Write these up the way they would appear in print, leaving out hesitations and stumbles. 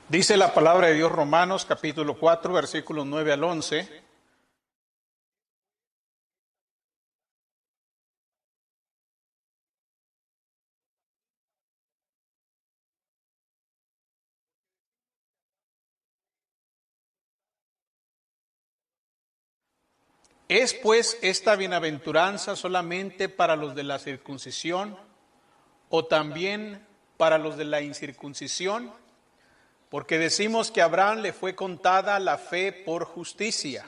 Dice la palabra de Dios, Romanos capítulo 4, versículos 9 al 11. ¿Es pues esta bienaventuranza solamente para los de la circuncisión o también para los de la incircuncisión? Porque decimos que a Abraham le fue contada la fe por justicia.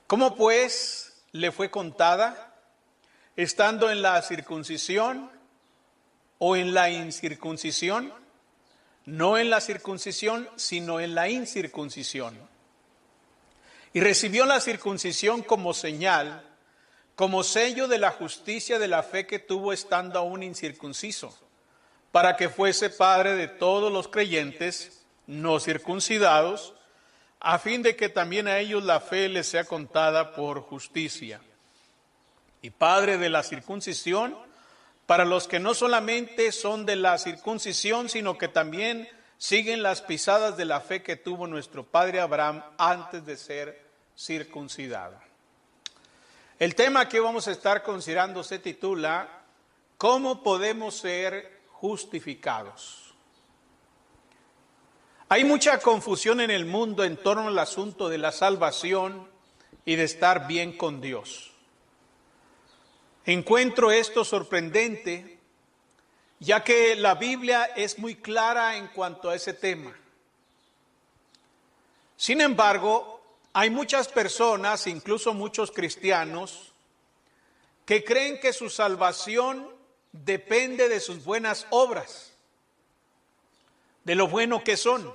¿Cómo pues le fue contada? ¿Estando en la circuncisión o en la incircuncisión? No en la circuncisión, sino en la incircuncisión. Y recibió la circuncisión como señal, como sello de la justicia de la fe que tuvo estando aún incircunciso, para que fuese padre de todos los creyentes no circuncidados, a fin de que también a ellos la fe les sea contada por justicia. Y padre de la circuncisión, para los que no solamente son de la circuncisión, sino que también siguen las pisadas de la fe que tuvo nuestro padre Abraham antes de ser circuncidado. El tema que vamos a estar considerando se titula ¿Cómo podemos ser justificados? Hay mucha confusión en el mundo en torno al asunto de la salvación y de estar bien con Dios. Encuentro esto sorprendente, ya que la Biblia es muy clara en cuanto a ese tema. Sin embargo, hay muchas personas, incluso muchos cristianos, que creen que su salvación depende de sus buenas obras, de lo bueno que son,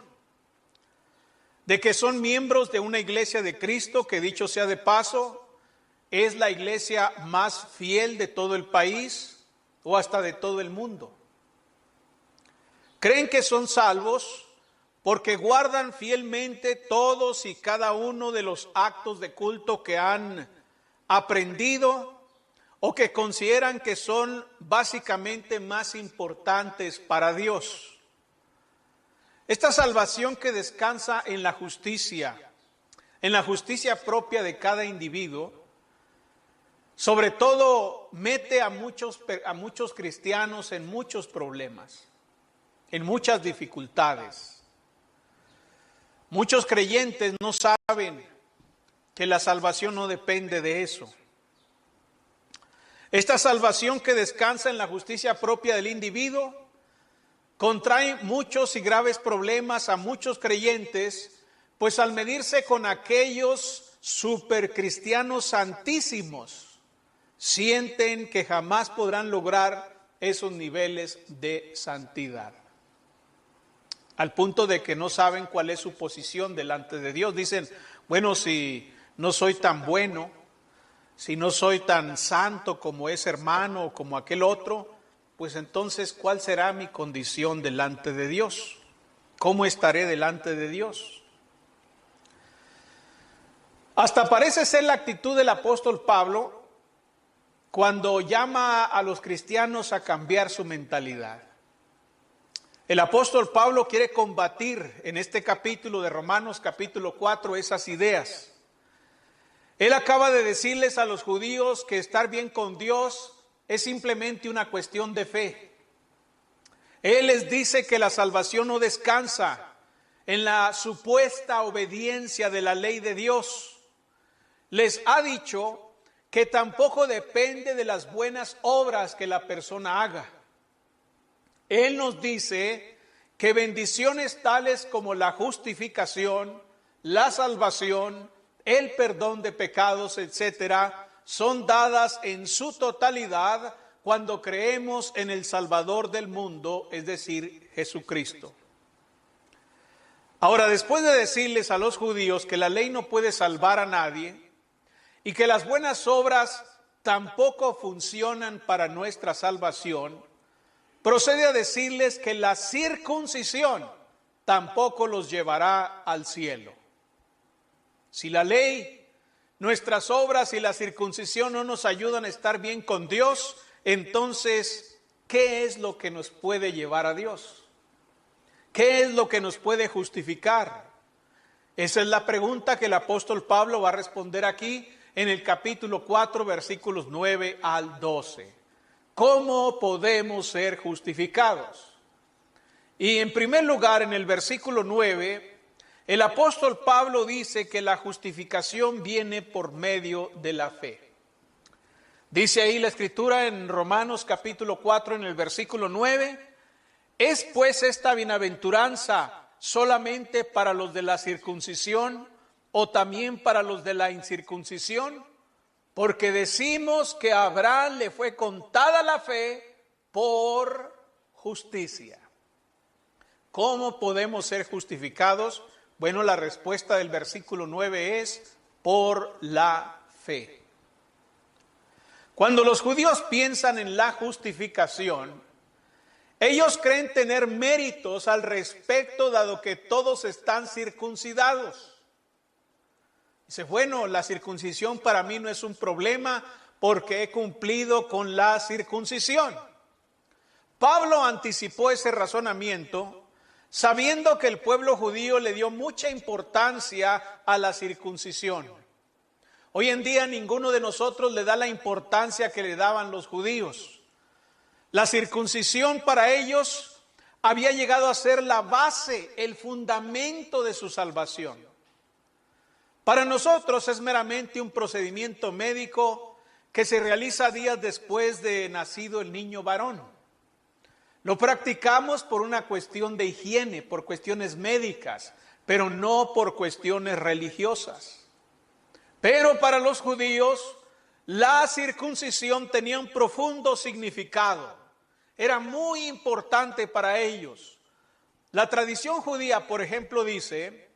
de que son miembros de una iglesia de Cristo, que dicho sea de paso, es la iglesia más fiel de todo el país o hasta de todo el mundo. Creen que son salvos porque guardan fielmente todos y cada uno de los actos de culto que han aprendido o que consideran que son básicamente más importantes para Dios. Esta salvación que descansa en la justicia propia de cada individuo, sobre todo mete a muchos cristianos en muchos problemas, en muchas dificultades. Muchos creyentes no saben que la salvación no depende de eso. Esta salvación que descansa en la justicia propia del individuo contrae muchos y graves problemas a muchos creyentes, pues al medirse con aquellos supercristianos santísimos, sienten que jamás podrán lograr esos niveles de santidad. Al punto de que no saben cuál es su posición delante de Dios. Dicen, bueno, si no soy tan bueno, si no soy tan santo como ese hermano o como aquel otro, pues entonces, ¿cuál será mi condición delante de Dios? ¿Cómo estaré delante de Dios? Hasta parece ser la actitud del apóstol Pablo cuando llama a los cristianos a cambiar su mentalidad. El apóstol Pablo quiere combatir en este capítulo de Romanos, capítulo 4, esas ideas. Él acaba de decirles a los judíos que estar bien con Dios es simplemente una cuestión de fe. Él les dice que la salvación no descansa en la supuesta obediencia de la ley de Dios. Les ha dicho que tampoco depende de las buenas obras que la persona haga. Él nos dice que bendiciones tales como la justificación, la salvación, el perdón de pecados, etcétera, son dadas en su totalidad cuando creemos en el Salvador del mundo, es decir, Jesucristo. Ahora, después de decirles a los judíos que la ley no puede salvar a nadie y que las buenas obras tampoco funcionan para nuestra salvación, procede a decirles que la circuncisión tampoco los llevará al cielo. Si la ley, nuestras obras y la circuncisión no nos ayudan a estar bien con Dios, entonces, ¿qué es lo que nos puede llevar a Dios? ¿Qué es lo que nos puede justificar? Esa es la pregunta que el apóstol Pablo va a responder aquí en el capítulo 4, versículos 9 al 12. ¿Cómo podemos ser justificados? Y en primer lugar, en el versículo 9, el apóstol Pablo dice que la justificación viene por medio de la fe. Dice ahí la escritura en Romanos capítulo 4, en el versículo 9, ¿es pues esta bienaventuranza solamente para los de la circuncisión o también para los de la incircuncisión? Porque decimos que a Abraham le fue contada la fe por justicia. ¿Cómo podemos ser justificados? Bueno, la respuesta del versículo 9 es por la fe. Cuando los judíos piensan en la justificación, ellos creen tener méritos al respecto, dado que todos están circuncidados. Dice, bueno, la circuncisión para mí no es un problema porque he cumplido con la circuncisión. Pablo anticipó ese razonamiento sabiendo que el pueblo judío le dio mucha importancia a la circuncisión. Hoy en día ninguno de nosotros le da la importancia que le daban los judíos. La circuncisión para ellos había llegado a ser la base, el fundamento de su salvación. Para nosotros es meramente un procedimiento médico que se realiza días después de nacido el niño varón. Lo practicamos por una cuestión de higiene, por cuestiones médicas, pero no por cuestiones religiosas. Pero para los judíos, la circuncisión tenía un profundo significado. Era muy importante para ellos. La tradición judía, por ejemplo, dice,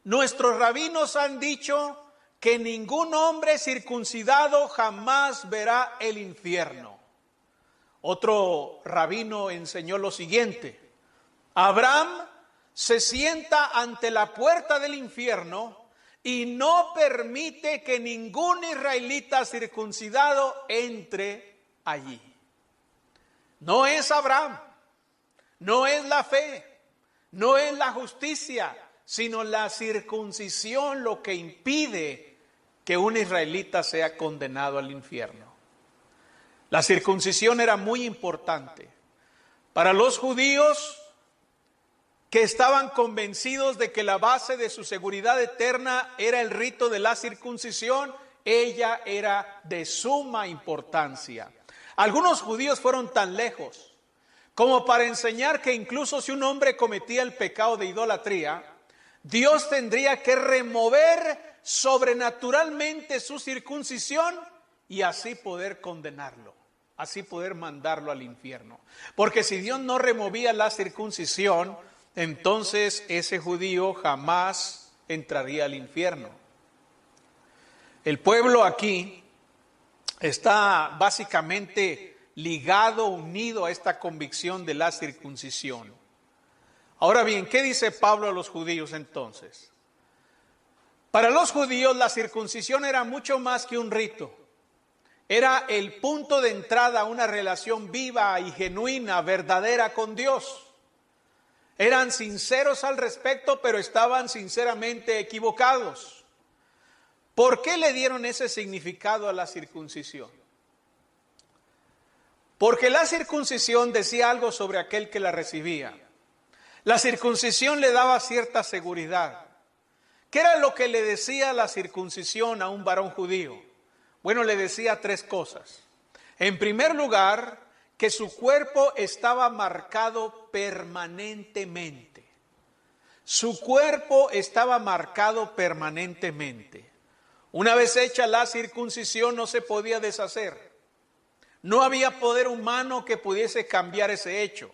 nuestros rabinos han dicho que ningún hombre circuncidado jamás verá el infierno. Otro rabino enseñó lo siguiente, Abraham se sienta ante la puerta del infierno y no permite que ningún israelita circuncidado entre allí. No es Abraham, no es la fe, no es la justicia, sino la circuncisión lo que impide que un israelita sea condenado al infierno. La circuncisión era muy importante. Para los judíos que estaban convencidos de que la base de su seguridad eterna era el rito de la circuncisión, ella era de suma importancia. Algunos judíos fueron tan lejos como para enseñar que incluso si un hombre cometía el pecado de idolatría, Dios tendría que remover sobrenaturalmente su circuncisión y así poder condenarlo, así poder mandarlo al infierno. Porque si Dios no removía la circuncisión, entonces ese judío jamás entraría al infierno. El pueblo aquí está básicamente ligado, unido a esta convicción de la circuncisión. Ahora bien, ¿qué dice Pablo a los judíos entonces? Para los judíos la circuncisión era mucho más que un rito. Era el punto de entrada a una relación viva y genuina, verdadera con Dios. Eran sinceros al respecto, pero estaban sinceramente equivocados. ¿Por qué le dieron ese significado a la circuncisión? Porque la circuncisión decía algo sobre aquel que la recibía. La circuncisión le daba cierta seguridad. ¿Qué era lo que le decía la circuncisión a un varón judío? Bueno, le decía tres cosas. En primer lugar, que su cuerpo estaba marcado permanentemente. Su cuerpo estaba marcado permanentemente. Una vez hecha la circuncisión no se podía deshacer. No había poder humano que pudiese cambiar ese hecho.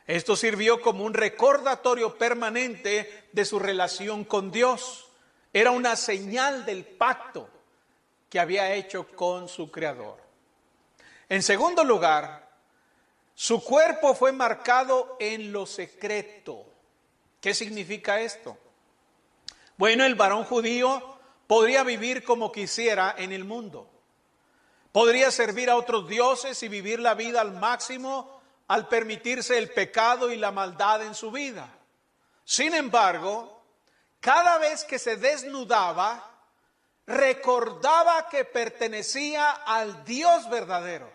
Esto sirvió como un recordatorio permanente de su relación con Dios. Era una señal del pacto que había hecho con su Creador. En segundo lugar, su cuerpo fue marcado en lo secreto. ¿Qué significa esto? Bueno, el varón judío podría vivir como quisiera en el mundo. Podría servir a otros dioses y vivir la vida al máximo al permitirse el pecado y la maldad en su vida. Sin embargo, cada vez que se desnudaba, recordaba que pertenecía al Dios verdadero.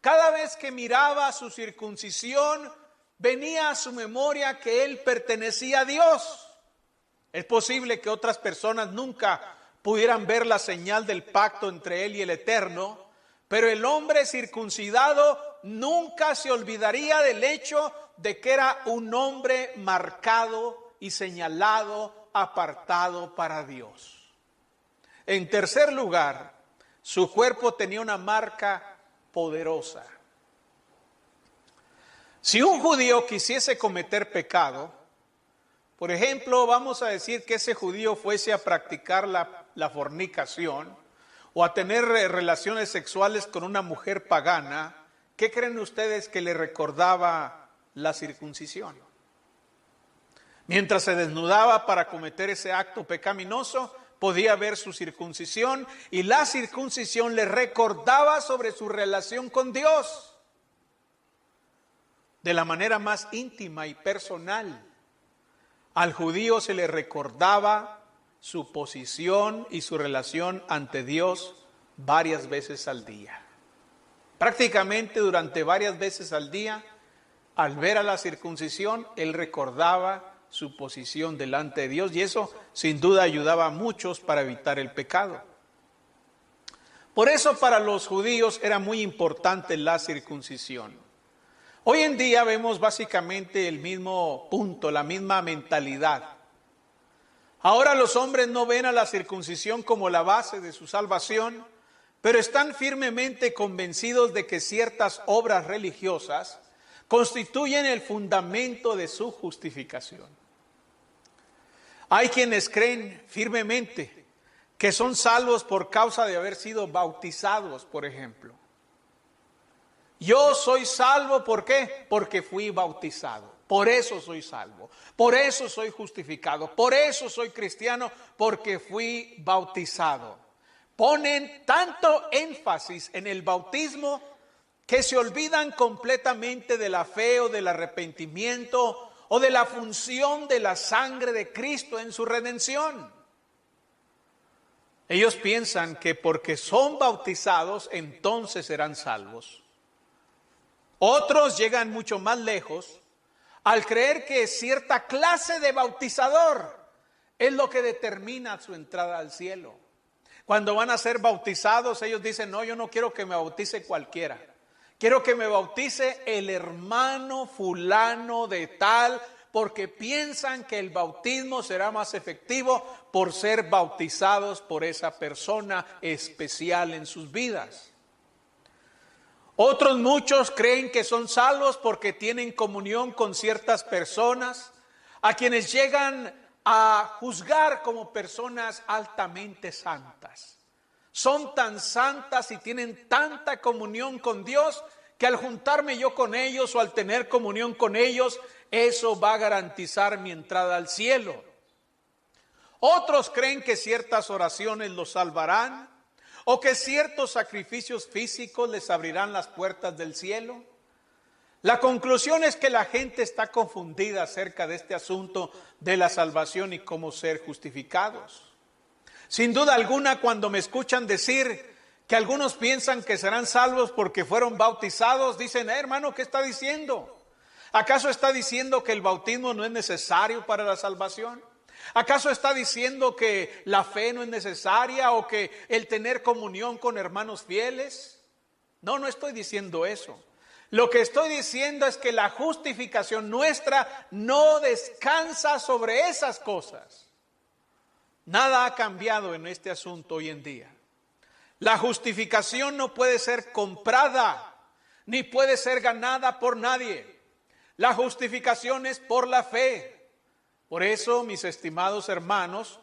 Cada vez que miraba su circuncisión, venía a su memoria que él pertenecía a Dios. Es posible que otras personas nunca pudieran ver la señal del pacto entre él y el Eterno, pero el hombre circuncidado nunca se olvidaría del hecho de que era un hombre marcado y señalado, apartado para Dios. En tercer lugar, su cuerpo tenía una marca poderosa. Si un judío quisiese cometer pecado, por ejemplo, vamos a decir que ese judío fuese a practicar la fornicación o a tener relaciones sexuales con una mujer pagana, ¿qué creen ustedes que le recordaba la circuncisión? Mientras se desnudaba para cometer ese acto pecaminoso, podía ver su circuncisión y la circuncisión le recordaba sobre su relación con Dios de la manera más íntima y personal. Al judío se le recordaba su posición y su relación ante Dios varias veces al día. Prácticamente durante varias veces al día, al ver a la circuncisión, él recordaba su posición delante de Dios y eso sin duda ayudaba a muchos para evitar el pecado. Por eso para los judíos era muy importante la circuncisión. Hoy en día vemos básicamente el mismo punto, la misma mentalidad. Ahora los hombres no ven a la circuncisión como la base de su salvación, pero están firmemente convencidos de que ciertas obras religiosas constituyen el fundamento de su justificación. Hay quienes creen firmemente que son salvos por causa de haber sido bautizados, por ejemplo. Yo soy salvo, ¿por qué? Porque fui bautizado. Por eso soy salvo. Por eso soy justificado. Por eso soy cristiano, porque fui bautizado. Ponen tanto énfasis en el bautismo que se olvidan completamente de la fe o del arrepentimiento o de la función de la sangre de Cristo en su redención. Ellos piensan que porque son bautizados, entonces serán salvos. Otros llegan mucho más lejos al creer que cierta clase de bautizador es lo que determina su entrada al cielo. Cuando van a ser bautizados, ellos dicen, no, yo no quiero que me bautice cualquiera. Quiero que me bautice el hermano fulano de tal, porque piensan que el bautismo será más efectivo por ser bautizados por esa persona especial en sus vidas. Otros muchos creen que son salvos porque tienen comunión con ciertas personas, a quienes llegan a juzgar como personas altamente santas. Son tan santas y tienen tanta comunión con Dios que al juntarme yo con ellos o al tener comunión con ellos, eso va a garantizar mi entrada al cielo. Otros creen que ciertas oraciones los salvarán o que ciertos sacrificios físicos les abrirán las puertas del cielo. La conclusión es que la gente está confundida acerca de este asunto de la salvación y cómo ser justificados. Sin duda alguna, cuando me escuchan decir que algunos piensan que serán salvos porque fueron bautizados, dicen, hermano, ¿qué está diciendo? ¿Acaso está diciendo que el bautismo no es necesario para la salvación? ¿Acaso está diciendo que la fe no es necesaria o que el tener comunión con hermanos fieles? No, no estoy diciendo eso. Lo que estoy diciendo es que la justificación nuestra no descansa sobre esas cosas. Nada ha cambiado en este asunto hoy en día. La justificación no puede ser comprada, ni puede ser ganada por nadie. La justificación es por la fe. Por eso, mis estimados hermanos,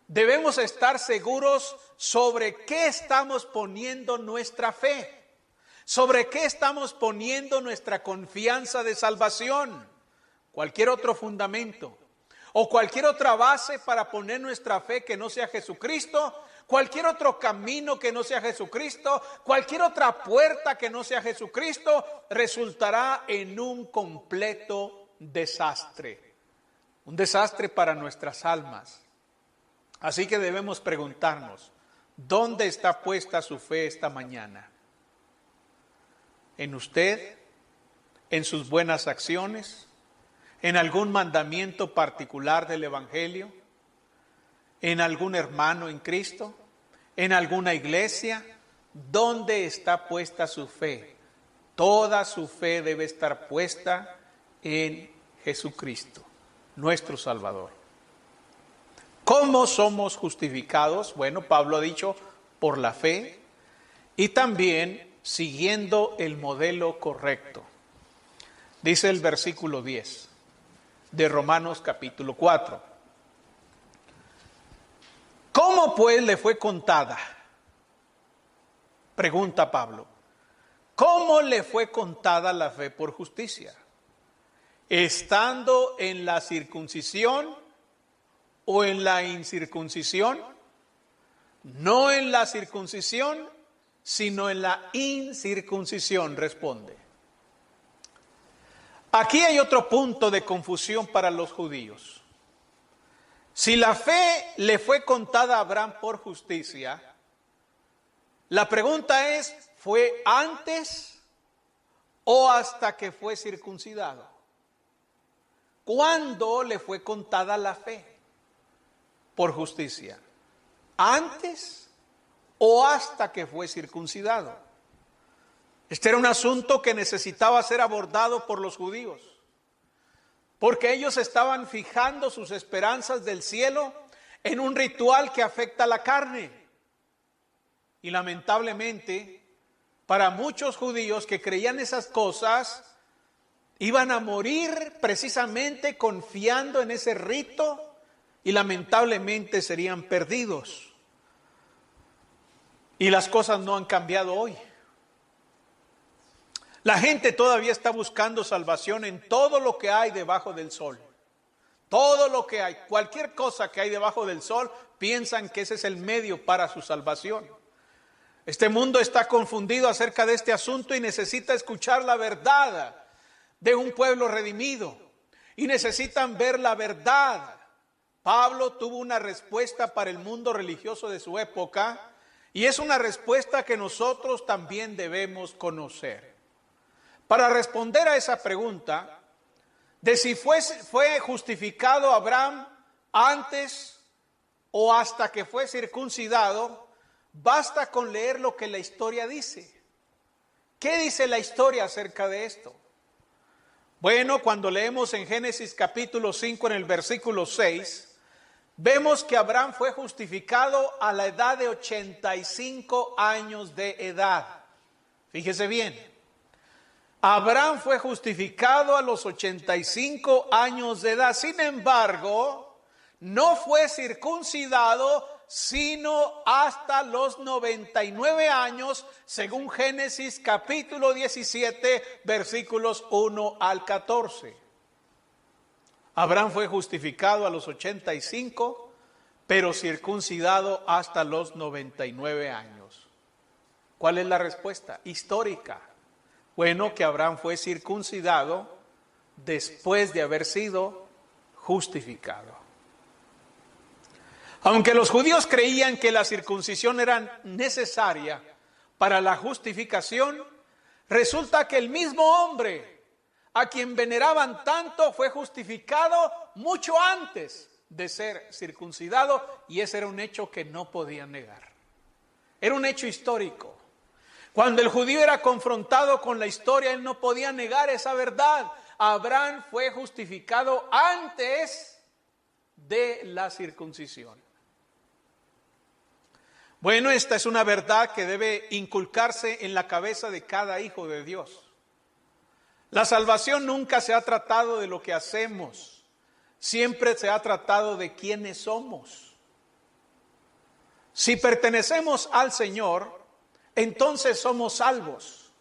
debemos estar seguros sobre qué estamos poniendo nuestra fe, sobre qué estamos poniendo nuestra confianza de salvación. Cualquier otro fundamento o cualquier otra base para poner nuestra fe que no sea Jesucristo, cualquier otro camino que no sea Jesucristo, cualquier otra puerta que no sea Jesucristo, resultará en un completo desastre. Un desastre para nuestras almas. Así que debemos preguntarnos, ¿dónde está puesta su fe esta mañana? ¿En usted? ¿En sus buenas acciones? ¿En algún mandamiento particular del Evangelio? ¿En algún hermano en Cristo? ¿En alguna iglesia? ¿Dónde está puesta su fe? Toda su fe debe estar puesta en Jesucristo, nuestro Salvador. ¿Cómo somos justificados? Bueno, Pablo ha dicho, por la fe y también siguiendo el modelo correcto. Dice el versículo 10 de Romanos capítulo 4. ¿Cómo pues le fue contada? Pregunta Pablo. ¿Cómo le fue contada la fe por justicia? ¿Estando en la circuncisión o en la incircuncisión? No en la circuncisión, sino en la incircuncisión, responde. Aquí hay otro punto de confusión para los judíos. Si la fe le fue contada a Abraham por justicia, la pregunta es, ¿fue antes o hasta que fue circuncidado? ¿Cuándo le fue contada la fe por justicia? ¿Antes o hasta que fue circuncidado? Este era un asunto que necesitaba ser abordado por los judíos, porque ellos estaban fijando sus esperanzas del cielo en un ritual que afecta a la carne. Y lamentablemente, para muchos judíos que creían esas cosas, iban a morir precisamente confiando en ese rito y lamentablemente serían perdidos. Y las cosas no han cambiado hoy. La gente todavía está buscando salvación en todo lo que hay debajo del sol. Todo lo que hay, cualquier cosa que hay debajo del sol, piensan que ese es el medio para su salvación. Este mundo está confundido acerca de este asunto y necesita escuchar la verdad de un pueblo redimido. Y necesitan ver la verdad. Pablo tuvo una respuesta para el mundo religioso de su época y es una respuesta que nosotros también debemos conocer. Para responder a esa pregunta de si fue justificado Abraham antes o hasta que fue circuncidado, basta con leer lo que la historia dice. ¿Qué dice la historia acerca de esto? Bueno, cuando leemos en Génesis capítulo 5 en el versículo 6, vemos que Abraham fue justificado a la edad de 85 años de edad. Fíjese bien. Abraham fue justificado a los 85 años de edad. Sin embargo, no fue circuncidado sino hasta los 99 años, según Génesis capítulo 17, versículos 1 al 14. Abraham fue justificado a los 85, pero circuncidado hasta los 99 años. ¿Cuál es la respuesta? Histórica. Bueno, que Abraham fue circuncidado después de haber sido justificado. Aunque los judíos creían que la circuncisión era necesaria para la justificación, resulta que el mismo hombre a quien veneraban tanto fue justificado mucho antes de ser circuncidado, y ese era un hecho que no podían negar. Era un hecho histórico. Cuando el judío era confrontado con la historia, él no podía negar esa verdad. Abraham fue justificado antes de la circuncisión. Bueno, esta es una verdad que debe inculcarse en la cabeza de cada hijo de Dios. La salvación nunca se ha tratado de lo que hacemos, siempre se ha tratado de quiénes somos. Si pertenecemos al Señor, entonces somos salvos,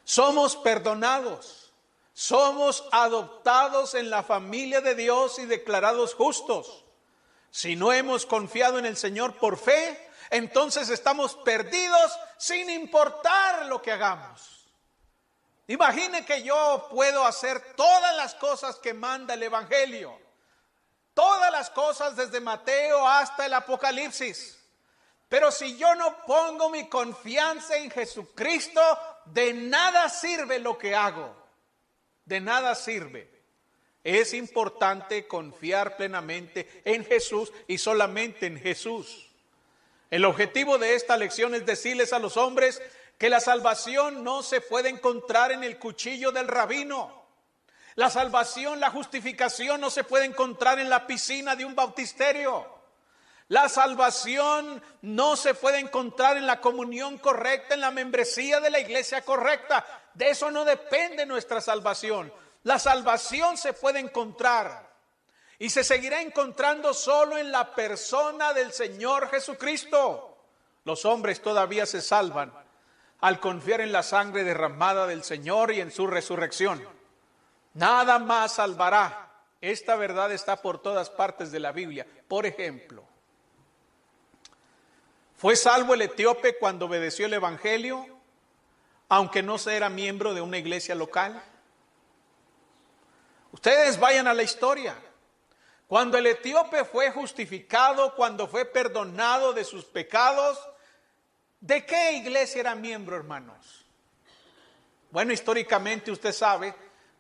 somos perdonados, Somos adoptados en la familia de Dios y declarados justos. Si no hemos confiado en el Señor por fe, entonces estamos perdidos sin importar lo que hagamos. Imagine que yo puedo hacer todas las cosas que manda el Evangelio. Todas las cosas desde Mateo hasta el Apocalipsis. Pero si yo no pongo mi confianza en Jesucristo, de nada sirve lo que hago. De nada sirve. Es importante confiar plenamente en Jesús y solamente en Jesús. El objetivo de esta lección es decirles a los hombres que la salvación no se puede encontrar en el cuchillo del rabino. La salvación, la justificación no se puede encontrar en la piscina de un bautisterio. La salvación no se puede encontrar en la comunión correcta, en la membresía de la iglesia correcta. De eso no depende nuestra salvación. La salvación se puede encontrar y se seguirá encontrando solo en la persona del Señor Jesucristo. Los hombres todavía se salvan al confiar en la sangre derramada del Señor y en su resurrección. Nada más salvará. Esta verdad está por todas partes de la Biblia. Por ejemplo, ¿fue salvo el etíope cuando obedeció el Evangelio, aunque no se era miembro de una iglesia local? Ustedes vayan a la historia. Cuando el etíope fue justificado, cuando fue perdonado de sus pecados, ¿de qué iglesia era miembro, hermanos? Bueno, históricamente usted sabe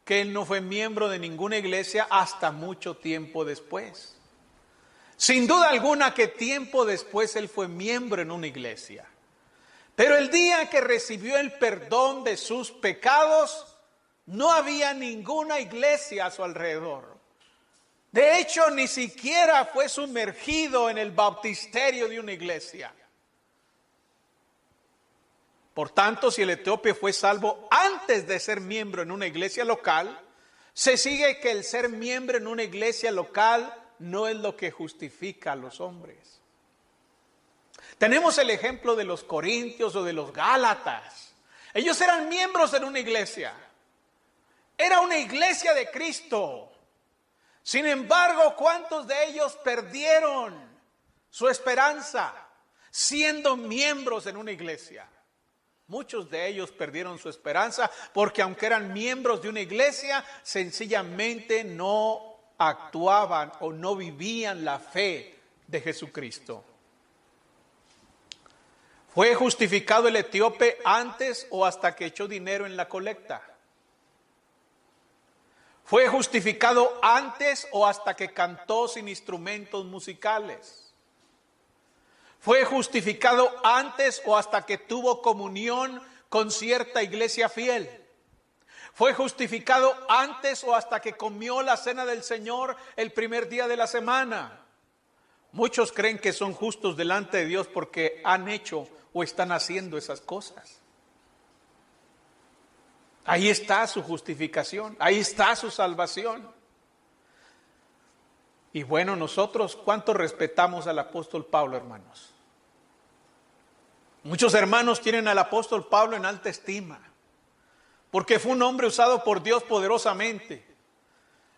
que él no fue miembro de ninguna iglesia hasta mucho tiempo después. Sin duda alguna que tiempo después él fue miembro en una iglesia. Pero el día que recibió el perdón de sus pecados, no había ninguna iglesia a su alrededor. De hecho, ni siquiera fue sumergido en el bautisterio de una iglesia. Por tanto, si el etíope fue salvo antes de ser miembro en una iglesia local, se sigue que el ser miembro en una iglesia local no es lo que justifica a los hombres. Tenemos el ejemplo de los corintios o de los gálatas. Ellos eran miembros en una iglesia. Era una iglesia de Cristo. Sin embargo, ¿cuántos de ellos perdieron su esperanza siendo miembros en una iglesia? Muchos de ellos perdieron su esperanza porque aunque eran miembros de una iglesia, sencillamente no actuaban o no vivían la fe de Jesucristo. ¿Fue justificado el etíope antes o hasta que echó dinero en la colecta? ¿Fue justificado antes o hasta que cantó sin instrumentos musicales? ¿Fue justificado antes o hasta que tuvo comunión con cierta iglesia fiel? ¿Fue justificado antes o hasta que comió la cena del Señor el primer día de la semana? Muchos creen que son justos delante de Dios porque han hecho o están haciendo esas cosas. Ahí está su justificación, ahí está su salvación. Y bueno, nosotros, ¿cuánto respetamos al apóstol Pablo, hermanos? Muchos hermanos tienen al apóstol Pablo en alta estima, porque fue un hombre usado por Dios poderosamente.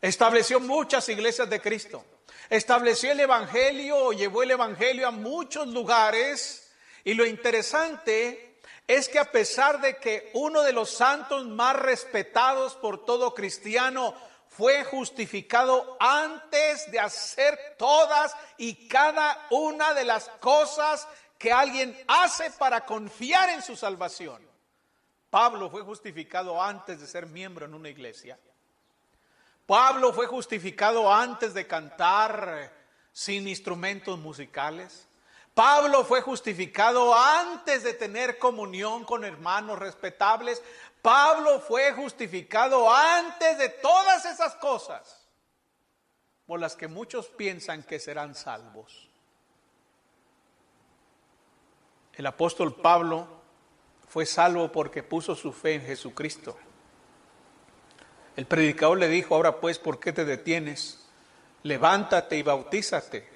Estableció muchas iglesias de Cristo, estableció el evangelio, llevó el evangelio a muchos lugares, y lo interesante es que a pesar de que uno de los santos más respetados por todo cristiano fue justificado antes de hacer todas y cada una de las cosas que alguien hace para confiar en su salvación, Pablo fue justificado antes de ser miembro en una iglesia. Pablo fue justificado antes de cantar sin instrumentos musicales. Pablo fue justificado antes de tener comunión con hermanos respetables. Pablo fue justificado antes de todas esas cosas por las que muchos piensan que serán salvos. El apóstol Pablo fue salvo porque puso su fe en Jesucristo. El predicador le dijo: ahora pues, ¿por qué te detienes? Levántate y bautízate,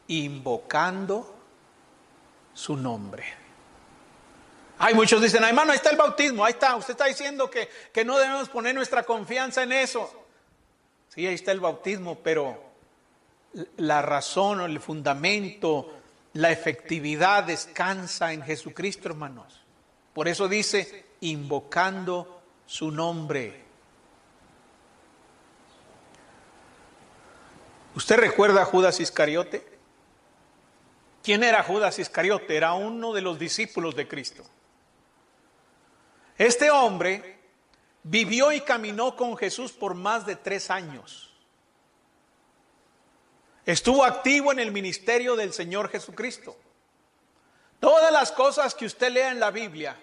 invocando su nombre. Hay muchos dicen, hermano, ahí está el bautismo, ahí está, usted está diciendo que no debemos poner nuestra confianza en eso. Sí, ahí está el bautismo, pero la razón, el fundamento, la efectividad descansa en Jesucristo, hermanos. Por eso dice, invocando su nombre. ¿Usted recuerda a Judas Iscariote? ¿Quién era Judas Iscariote? Era uno de los discípulos de Cristo. Este hombre vivió y caminó con Jesús por más de 3 años. Estuvo activo en el ministerio del Señor Jesucristo. Todas las cosas que usted lea en la Biblia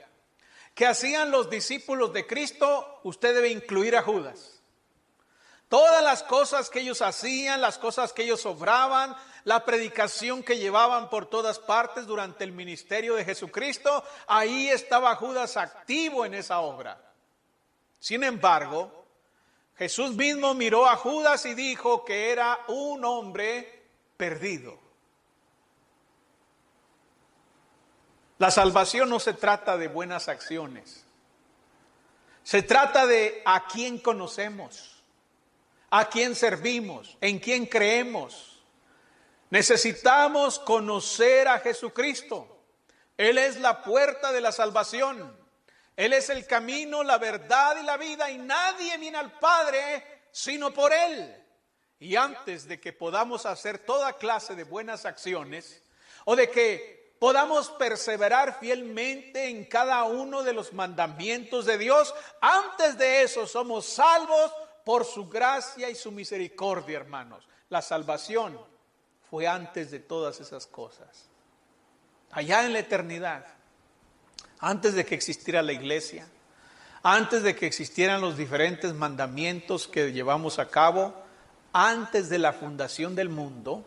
que hacían los discípulos de Cristo, usted debe incluir a Judas. Todas las cosas que ellos hacían, las cosas que ellos obraban, la predicación que llevaban por todas partes durante el ministerio de Jesucristo, ahí estaba Judas activo en esa obra. Sin embargo, Jesús mismo miró a Judas y dijo que era un hombre perdido. La salvación no se trata de buenas acciones. Se trata de a quién conocemos, a quién servimos, en quién creemos. Necesitamos conocer a Jesucristo. Él es la puerta de la salvación. Él es el camino, la verdad y la vida, y nadie viene al Padre sino por Él. Y antes de que podamos hacer toda clase de buenas acciones, o de que podamos perseverar fielmente en cada uno de los mandamientos de Dios, antes de eso somos salvos por su gracia y su misericordia, hermanos. La salvación fue antes de todas esas cosas. Allá en la eternidad, antes de que existiera la iglesia, antes de que existieran los diferentes mandamientos que llevamos a cabo, antes de la fundación del mundo,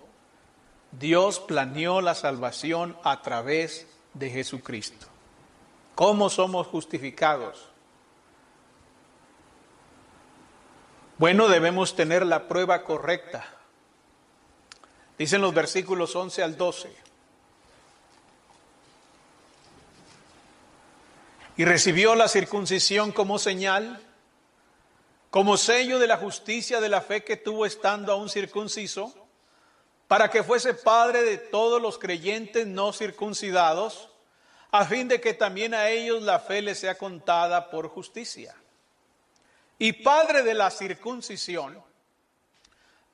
Dios planeó la salvación a través de Jesucristo. ¿Cómo somos justificados? Bueno, debemos tener la prueba correcta. Dicen los versículos 11 al 12. Y recibió la circuncisión como señal, como sello de la justicia de la fe que tuvo estando aún circunciso, para que fuese padre de todos los creyentes no circuncidados, a fin de que también a ellos la fe les sea contada por justicia. Y padre de la circuncisión,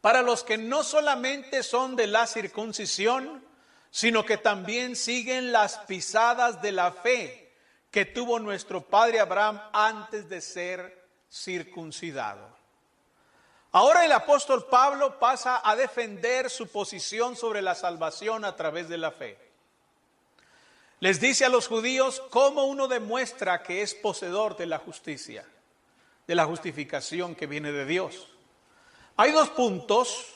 para los que no solamente son de la circuncisión, sino que también siguen las pisadas de la fe que tuvo nuestro padre Abraham antes de ser circuncidado. Ahora el apóstol Pablo pasa a defender su posición sobre la salvación a través de la fe. Les dice a los judíos cómo uno demuestra que es poseedor de la justicia, de la justificación que viene de Dios. Hay 2 puntos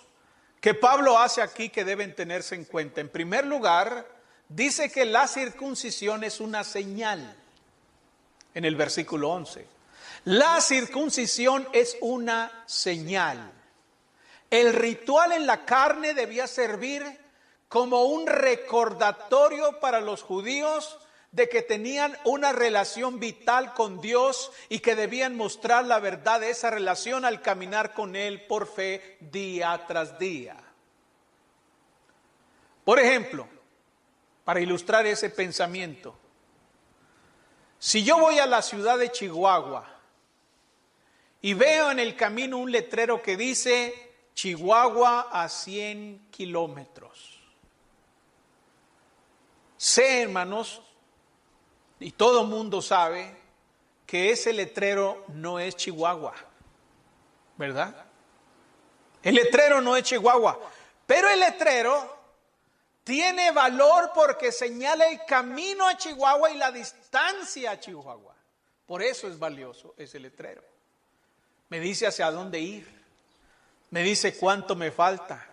que Pablo hace aquí que deben tenerse en cuenta. En primer lugar, dice que la circuncisión es una señal. En el versículo 11. La circuncisión es una señal. El ritual en la carne debía servir como un recordatorio para los judíos de que tenían una relación vital con Dios y que debían mostrar la verdad de esa relación al caminar con Él por fe día tras día. Por ejemplo, para ilustrar ese pensamiento, si yo voy a la ciudad de Chihuahua y veo en el camino un letrero que dice Chihuahua a 100 kilómetros, sé, hermanos, y todo mundo sabe que ese letrero no es Chihuahua, ¿verdad? El letrero no es Chihuahua, pero el letrero tiene valor porque señala el camino a Chihuahua y la distancia a Chihuahua. Por eso es valioso ese letrero. Me dice hacia dónde ir. Me dice cuánto me falta.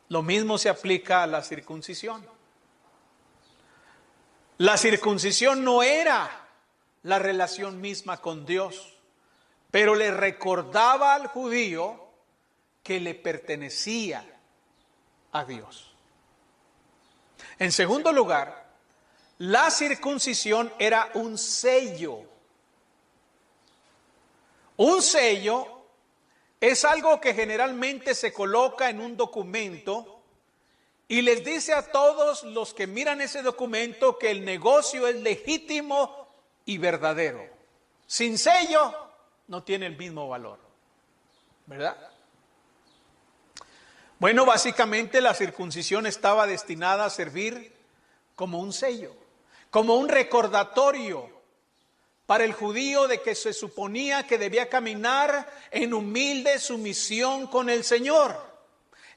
Lo mismo se aplica a la circuncisión. La circuncisión no era la relación misma con Dios, pero le recordaba al judío que le pertenecía a Dios. En segundo lugar, La circuncisión era un sello. Un sello es algo que generalmente se coloca en un documento y les dice a todos los que miran ese documento que el negocio es legítimo y verdadero. Sin sello no tiene el mismo valor, ¿verdad? Bueno, básicamente la circuncisión estaba destinada a servir como un sello, como un recordatorio para el judío de que se suponía que debía caminar en humilde sumisión con el Señor.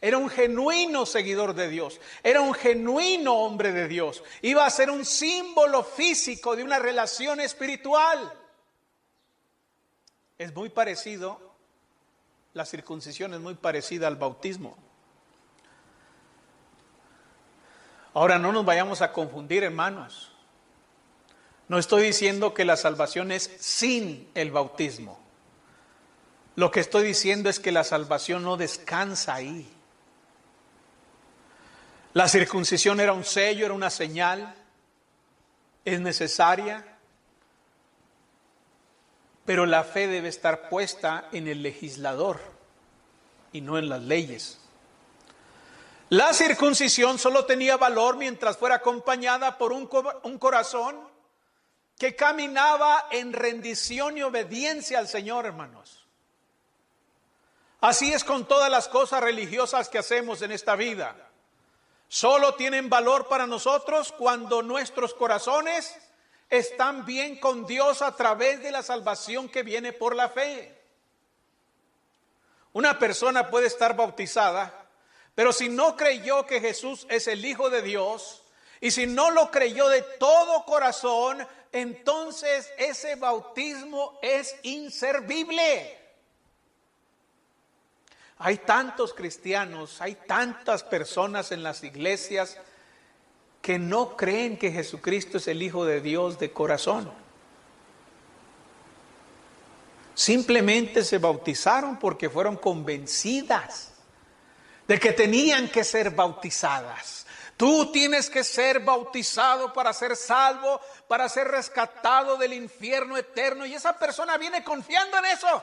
Era un genuino seguidor de Dios, era un genuino hombre de Dios. Iba a ser un símbolo físico de una relación espiritual. Es muy parecido, la circuncisión es muy parecida al bautismo. Ahora no nos vayamos a confundir, hermanos. No estoy diciendo que la salvación es sin el bautismo. Lo que estoy diciendo es que la salvación no descansa ahí. La circuncisión era un sello, era una señal, es necesaria, pero la fe debe estar puesta en el legislador y no en las leyes. La circuncisión solo tenía valor mientras fuera acompañada por un corazón que caminaba en rendición y obediencia al Señor, hermanos. Así es con todas las cosas religiosas que hacemos en esta vida. Solo tienen valor para nosotros cuando nuestros corazones están bien con Dios a través de la salvación que viene por la fe. Una persona puede estar bautizada, pero si no creyó que Jesús es el Hijo de Dios, y si no lo creyó de todo corazón, entonces ese bautismo es inservible. Hay tantos cristianos, hay tantas personas en las iglesias que no creen que Jesucristo es el Hijo de Dios de corazón. Simplemente se bautizaron porque fueron convencidas de que tenían que ser bautizadas. Tú tienes que ser bautizado para ser salvo, para ser rescatado del infierno eterno. Y esa persona viene confiando en eso,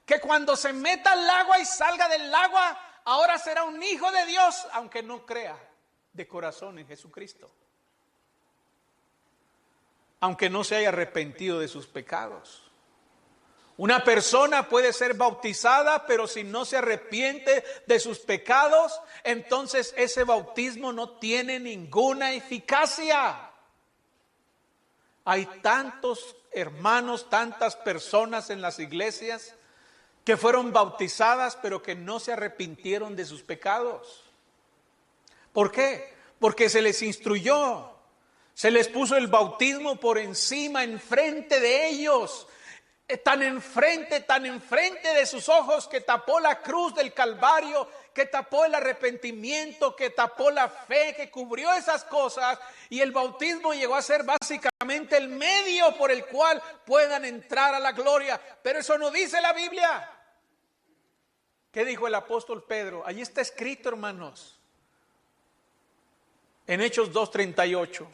que cuando se meta al agua y salga del agua, ahora será un hijo de Dios, aunque no crea de corazón en Jesucristo. Aunque no se haya arrepentido de sus pecados. Una persona puede ser bautizada, pero si no se arrepiente de sus pecados, entonces ese bautismo no tiene ninguna eficacia. Hay tantos hermanos, tantas personas en las iglesias que fueron bautizadas, pero que no se arrepintieron de sus pecados. ¿Por qué? Porque se les instruyó, se les puso el bautismo por encima, enfrente de ellos. Tan enfrente de sus ojos, que tapó la cruz del Calvario, que tapó el arrepentimiento, que tapó la fe, que cubrió esas cosas, y el bautismo llegó a ser básicamente el medio por el cual puedan entrar a la gloria. Pero eso no dice la Biblia. ¿Qué dijo el apóstol Pedro? Allí está escrito, hermanos, en Hechos 2:38.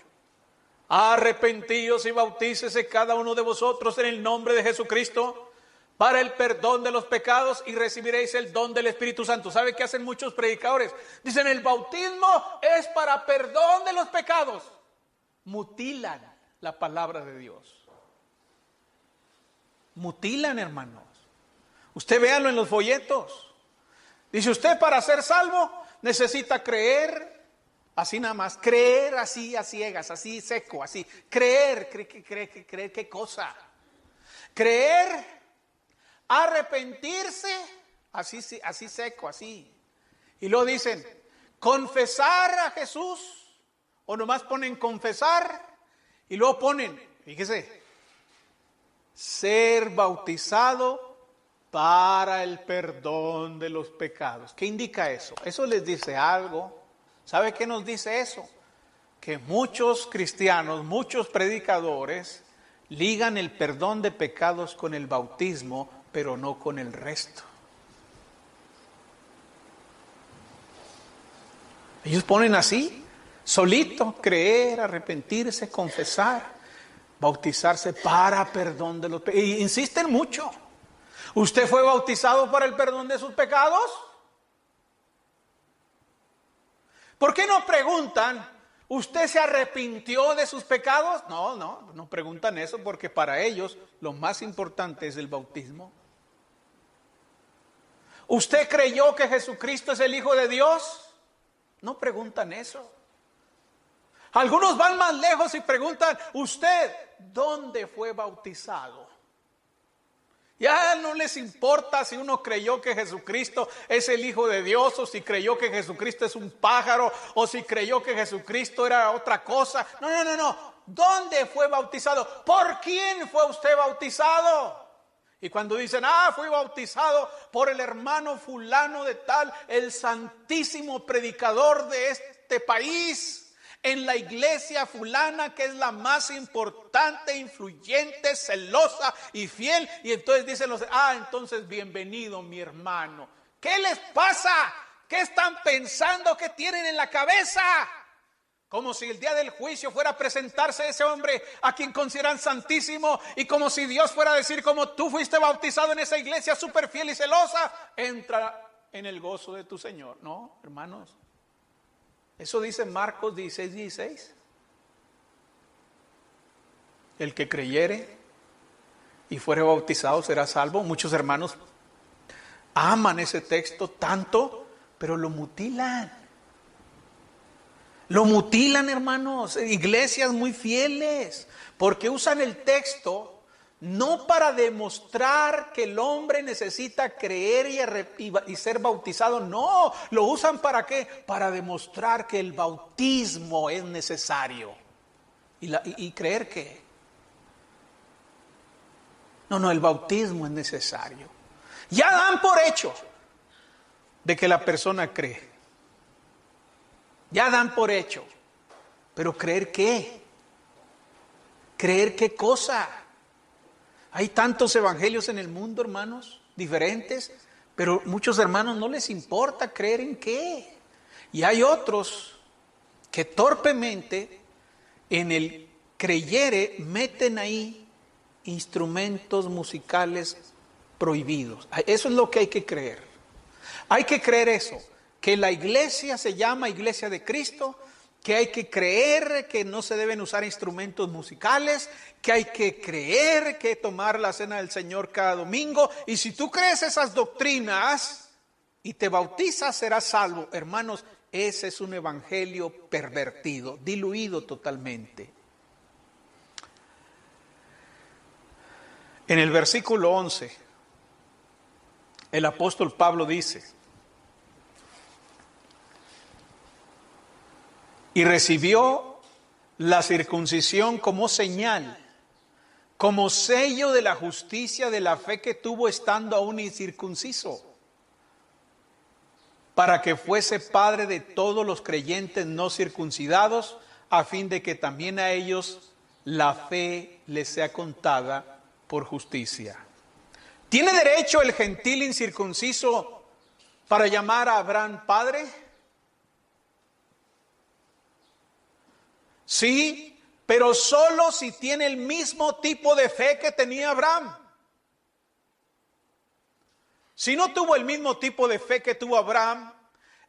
Arrepentíos y bautícese cada uno de vosotros en el nombre de Jesucristo para el perdón de los pecados y recibiréis el don del Espíritu Santo. ¿Sabe qué hacen muchos predicadores? Dicen, el bautismo es para perdón de los pecados. Mutilan la palabra de Dios. Mutilan, hermanos. Usted véalo en los folletos. Dice, usted para ser salvo necesita creer. Así nada más, creer así a ciegas, así seco, así. Creer, ¿qué cosa? Creer, arrepentirse, así seco, así. Y luego dicen, confesar a Jesús, o nomás ponen confesar, y luego ponen, fíjese, ser bautizado para el perdón de los pecados. ¿Qué indica eso? Eso les dice algo. ¿Sabe qué nos dice eso? Que muchos cristianos, muchos predicadores ligan el perdón de pecados con el bautismo, pero no con el resto. Ellos ponen así, Solito creer, arrepentirse, confesar, bautizarse para perdón de los pecados. Y insisten mucho. ¿Usted fue bautizado para el perdón de sus pecados? ¿Por qué no preguntan, ¿usted se arrepintió de sus pecados? No preguntan eso porque para ellos lo más importante es el bautismo. ¿Usted creyó que Jesucristo es el Hijo de Dios? No preguntan eso. Algunos van más lejos y preguntan, ¿usted dónde fue bautizado? Ya no les importa si uno creyó que Jesucristo es el Hijo de Dios, o si creyó que Jesucristo es un pájaro, o si creyó que Jesucristo era otra cosa. No. ¿Dónde fue bautizado? ¿Por quién fue usted bautizado? Y cuando dicen, fui bautizado por el hermano fulano de tal, el santísimo predicador de este país, en la iglesia fulana que es la más importante, influyente, celosa y fiel. Y entonces dicen los, entonces bienvenido mi hermano. ¿Qué les pasa? ¿Qué están pensando que tienen en la cabeza? Como si el día del juicio fuera a presentarse ese hombre a quien consideran santísimo, y como si Dios fuera a decir, como tú fuiste bautizado en esa iglesia súper fiel y celosa, entra en el gozo de tu Señor. No, hermanos. Eso dice Marcos 16:16. El que creyere y fuere bautizado será salvo. Muchos hermanos aman ese texto tanto, pero lo mutilan. Lo mutilan, hermanos. Iglesias muy fieles, porque usan el texto no para demostrar que el hombre necesita creer y ser bautizado. No, lo usan ¿para qué? Para demostrar que el bautismo es necesario. ¿Y creer qué? No, el bautismo es necesario. Ya dan por hecho de que la persona cree. Ya dan por hecho. Pero ¿creer qué? ¿Creer qué cosa? Hay tantos evangelios en el mundo, hermanos, diferentes, pero muchos hermanos no les importa creer en qué. Y hay otros que torpemente en el creyere meten ahí instrumentos musicales prohibidos. Eso es lo que hay que creer. Hay que creer eso, que la iglesia se llama Iglesia de Cristo, que hay que creer que no se deben usar instrumentos musicales, que hay que creer que tomar la cena del Señor cada domingo. Y si tú crees esas doctrinas y te bautizas, serás salvo. Hermanos, ese es un evangelio pervertido, diluido totalmente. En el versículo 11, el apóstol Pablo dice: y recibió la circuncisión como señal, como sello de la justicia de la fe que tuvo estando aún incircunciso, para que fuese padre de todos los creyentes no circuncidados, a fin de que también a ellos la fe les sea contada por justicia. ¿Tiene derecho el gentil incircunciso para llamar a Abraham padre? Sí, pero solo si tiene el mismo tipo de fe que tenía Abraham. Si no tuvo el mismo tipo de fe que tuvo Abraham,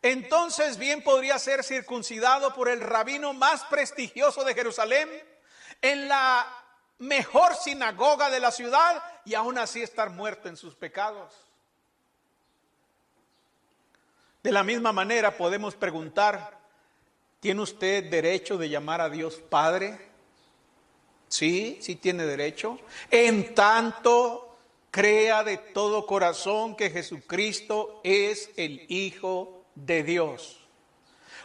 entonces bien podría ser circuncidado por el rabino más prestigioso de Jerusalén, en la mejor sinagoga de la ciudad, y aún así estar muerto en sus pecados. De la misma manera podemos preguntar: ¿tiene usted derecho de llamar a Dios Padre? Sí tiene derecho. En tanto crea de todo corazón que Jesucristo es el Hijo de Dios.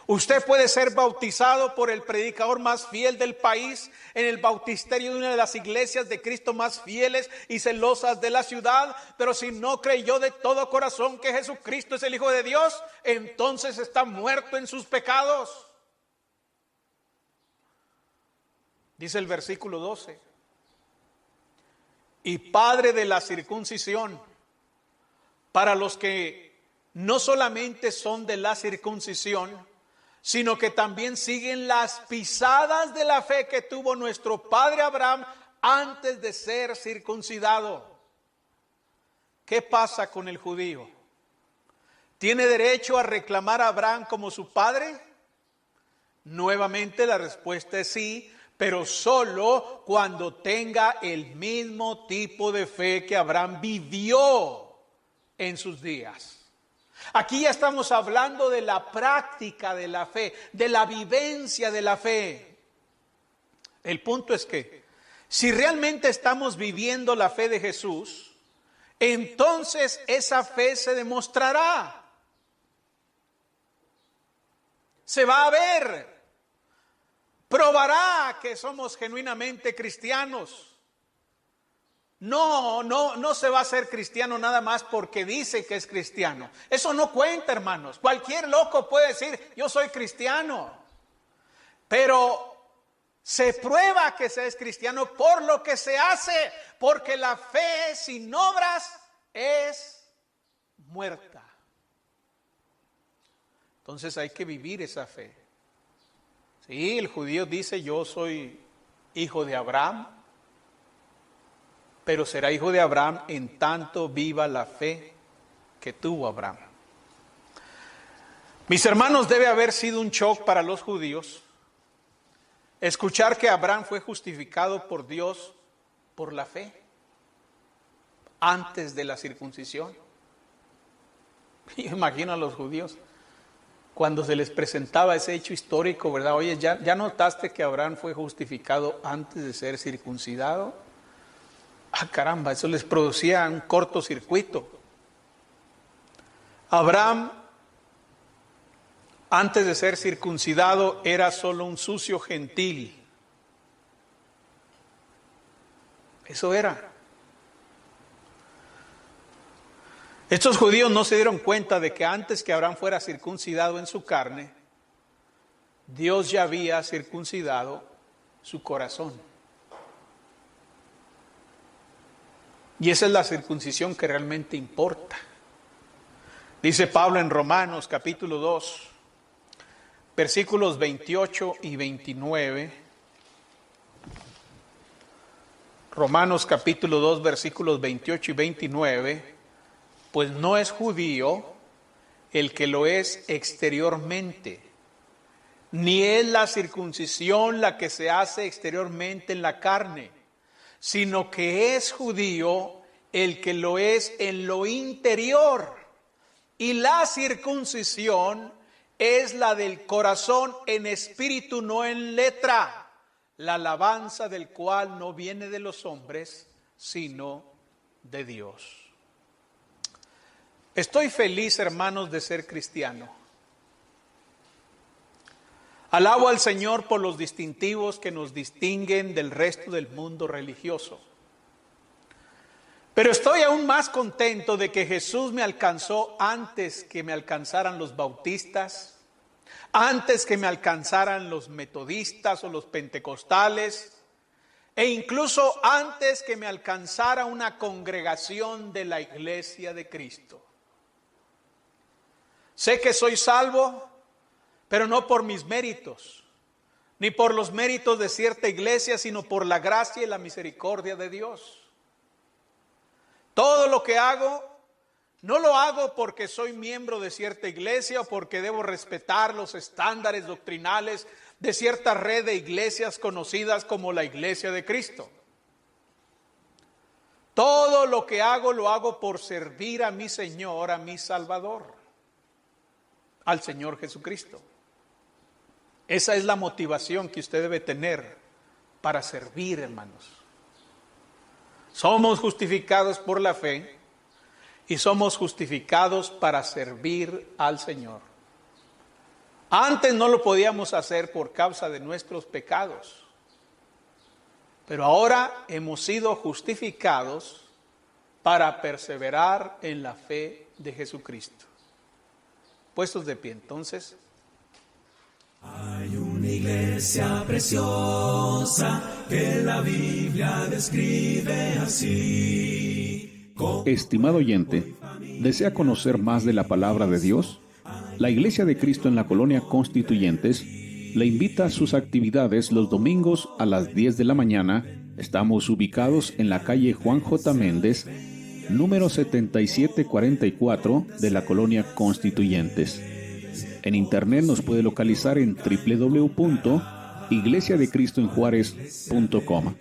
Usted puede ser bautizado por el predicador más fiel del país, en el bautisterio de una de las iglesias de Cristo más fieles y celosas de la ciudad, pero si no creyó de todo corazón que Jesucristo es el Hijo de Dios, entonces está muerto en sus pecados. Dice el versículo 12: y padre de la circuncisión para los que no solamente son de la circuncisión, sino que también siguen las pisadas de la fe que tuvo nuestro padre Abraham antes de ser circuncidado. ¿Qué pasa con el judío? ¿Tiene derecho a reclamar a Abraham como su padre? Nuevamente la respuesta es sí, pero solo cuando tenga el mismo tipo de fe que Abraham vivió en sus días. Aquí ya estamos hablando de la práctica de la fe, de la vivencia de la fe. El punto es que si realmente estamos viviendo la fe de Jesús, entonces esa fe se demostrará. Se va a ver. Probará que somos genuinamente cristianos. No se va a ser cristiano nada más porque dice que es cristiano. Eso no cuenta, hermanos. Cualquier loco puede decir, yo soy cristiano. Pero se prueba que se es cristiano por lo que se hace, porque la fe sin obras es muerta. Entonces hay que vivir esa fe. Sí, el judío dice, yo soy hijo de Abraham, pero será hijo de Abraham en tanto viva la fe que tuvo Abraham. Mis hermanos, debe haber sido un shock para los judíos escuchar que Abraham fue justificado por Dios por la fe antes de la circuncisión. Imagino a los judíos cuando se les presentaba ese hecho histórico, ¿verdad? Oye, ¿ya notaste que Abraham fue justificado antes de ser circuncidado? Ah, caramba, eso les producía un cortocircuito. Abraham, antes de ser circuncidado, era solo un sucio gentil. Eso era. Estos judíos no se dieron cuenta de que antes que Abraham fuera circuncidado en su carne, Dios ya había circuncidado su corazón. Y esa es la circuncisión que realmente importa. Dice Pablo en Romanos capítulo 2, versículos 28 y 29. Romanos capítulo 2, versículos 28 y 29. Pues no es judío el que lo es exteriormente, ni es la circuncisión la que se hace exteriormente en la carne, sino que es judío el que lo es en lo interior. Y la circuncisión es la del corazón en espíritu, no en letra, la alabanza del cual no viene de los hombres, sino de Dios. Estoy feliz, hermanos, de ser cristiano. Alabo al Señor por los distintivos que nos distinguen del resto del mundo religioso. Pero estoy aún más contento de que Jesús me alcanzó antes que me alcanzaran los bautistas, antes que me alcanzaran los metodistas o los pentecostales, e incluso antes que me alcanzara una congregación de la Iglesia de Cristo. Sé que soy salvo, pero no por mis méritos, ni por los méritos de cierta iglesia, sino por la gracia y la misericordia de Dios. Todo lo que hago, no lo hago porque soy miembro de cierta iglesia o porque debo respetar los estándares doctrinales de cierta red de iglesias conocidas como la Iglesia de Cristo. Todo lo que hago, lo hago por servir a mi Señor, a mi Salvador, al Señor Jesucristo. Esa es la motivación que usted debe tener para servir, hermanos. Somos justificados por la fe y somos justificados para servir al Señor. Antes no lo podíamos hacer por causa de nuestros pecados, pero ahora hemos sido justificados para perseverar en la fe de Jesucristo. Puestos de pie, entonces. Hay una iglesia preciosa que la Biblia describe así. Estimado oyente, ¿desea conocer más de la palabra de Dios? La Iglesia de Cristo en la Colonia Constituyentes le invita a sus actividades los domingos a las 10 de la mañana. Estamos ubicados en la calle Juan J. Méndez, número 7744 de la Colonia Constituyentes. En internet nos puede localizar en www.iglesiadecristoenjuarez.com.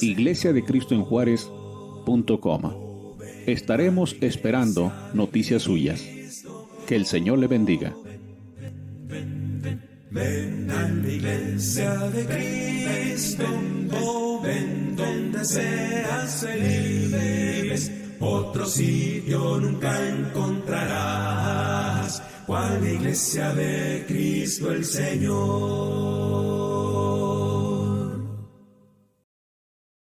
iglesiadecristoenjuarez.com. Estaremos esperando noticias suyas. Que el Señor le bendiga. Ven a la iglesia de Cristo, ven donde seas feliz. Otro sitio nunca encontrarás, cual la iglesia de Cristo el Señor.